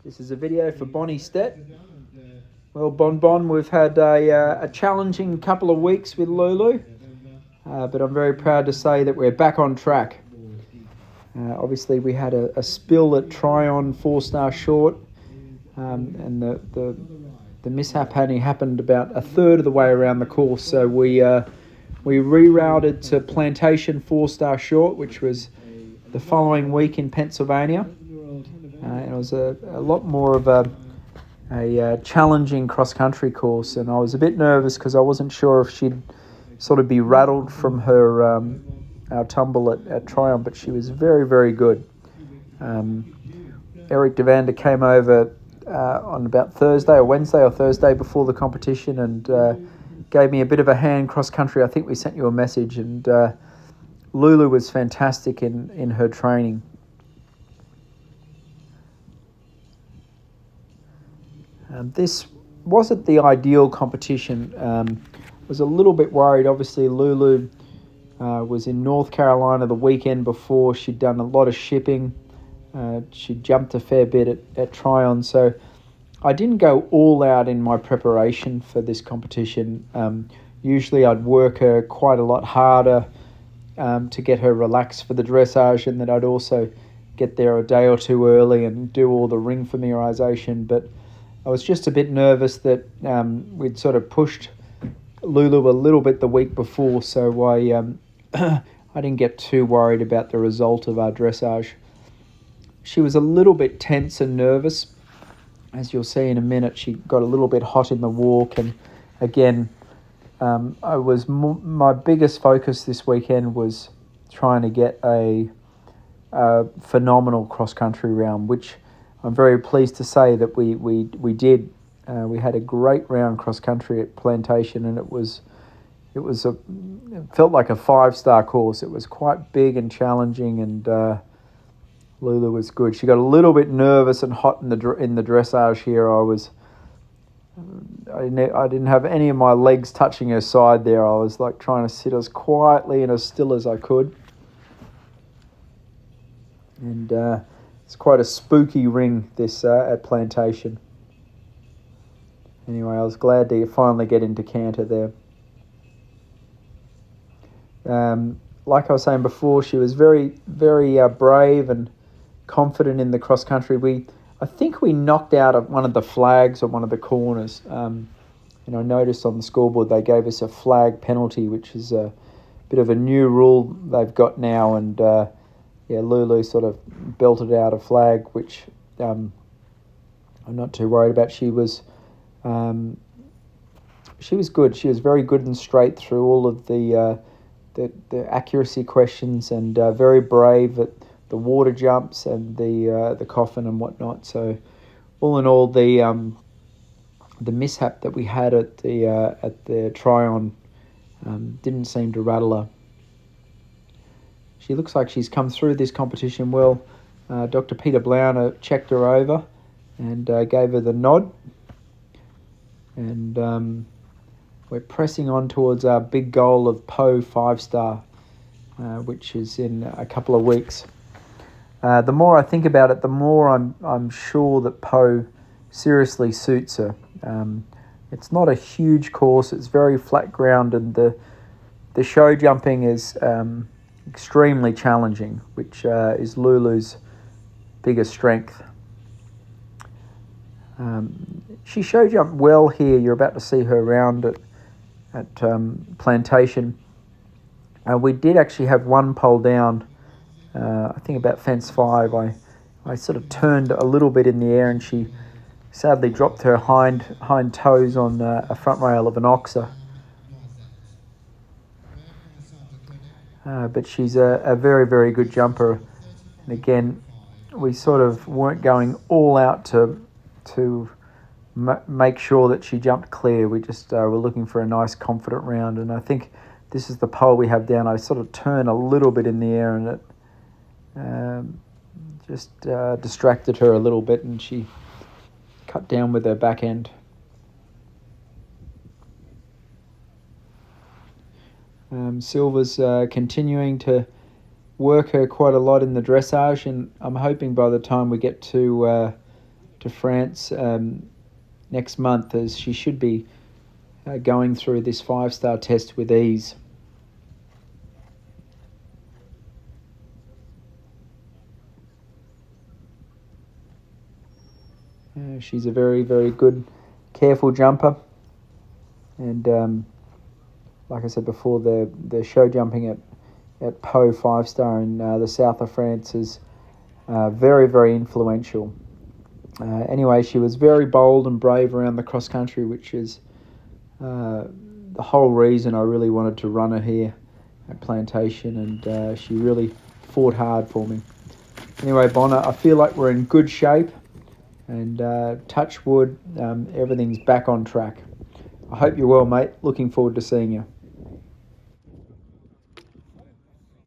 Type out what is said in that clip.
This is a video for Bonnie Sept. Well, Bon, we've had a challenging couple of weeks with Lulu, but I'm very proud to say that we're back on track. Obviously, we had a spill at Tryon 4-star short, and the mishap only happened about a third of the way around the course. So we rerouted to Plantation 4-star short, which was the following week in Pennsylvania. It was a lot more of a challenging cross-country course, and I was a bit nervous because I wasn't sure if she'd sort of be rattled from her our tumble at Tryon, but she was very, very good. Eric Devander came over on about Wednesday or Thursday before the competition, and gave me a bit of a hand cross-country. I think we sent you a message, and Lulu was fantastic in her training. This wasn't the ideal competition. Was a little bit worried. Obviously, Lulu was in North Carolina the weekend before. She'd done a lot of shipping. She jumped a fair bit at Tryon, so I didn't go all out in my preparation for this competition. Usually I'd work her quite a lot harder to get her relaxed for the dressage, and then I'd also get there a day or two early and do all the ring familiarisation. But I was just a bit nervous that we'd sort of pushed Lulu a little bit the week before, so I didn't get too worried about the result of our dressage. She was a little bit tense and nervous. As you'll see in a minute, she got a little bit hot in the walk, and again, my biggest focus this weekend was trying to get a phenomenal cross-country round, which I'm very pleased to say that we did. We had a great round cross-country at Plantation, and it felt like a 5-star course. It was quite big and challenging, and Lulu was good. She got a little bit nervous and hot in the dressage here. I didn't have any of my legs touching her side there. I was like trying to sit as quietly and as still as I could. And it's quite a spooky ring, this at Plantation. Anyway, I was glad to finally get into canter there. Like I was saying before, she was very, very brave and confident in the cross country. I think we knocked out one of the flags on one of the corners. And I noticed on the scoreboard they gave us a flag penalty, which is a bit of a new rule they've got now. And Lulu sort of belted out a flag, which I'm not too worried about. She was good. She was very good and straight through all of the accuracy questions, and very brave at the water jumps and the coffin and whatnot. So all in all, the mishap that we had at the Tryon didn't seem to rattle her. She looks like she's come through this competition well. Dr. Peter Blauner checked her over and gave her the nod. And we're pressing on towards our big goal of Po 5-star, which is in a couple of weeks. The more I think about it, the more I'm sure that Po seriously suits her. It's not a huge course. It's very flat ground, and the show jumping is extremely challenging, which is Lulu's biggest strength. She show jumped well here. You're about to see her round at Plantation. We did actually have one pole down. I think about fence 5. I sort of turned a little bit in the air, and she sadly dropped her hind toes on a front rail of an oxer. But she's a very, very good jumper. And again, we sort of weren't going all out to make sure that she jumped clear. We just were looking for a nice, confident round. And I think this is the pole we have down. I sort of turn a little bit in the air, and it just distracted her a little bit, and she cut down with her back end. Silver's continuing to work her quite a lot in the dressage, and I'm hoping by the time we get to to France next month, as she should be going through this 5-star test with ease. She's a very, very good, careful jumper. And like I said before, the show jumping at Pau 5-star in the south of France is very, very influential. Anyway, she was very bold and brave around the cross country, which is the whole reason I really wanted to run her here at Plantation, and she really fought hard for me. Anyway, Bonner, I feel like we're in good shape, and touch wood, everything's back on track. I hope you're well, mate. Looking forward to seeing you.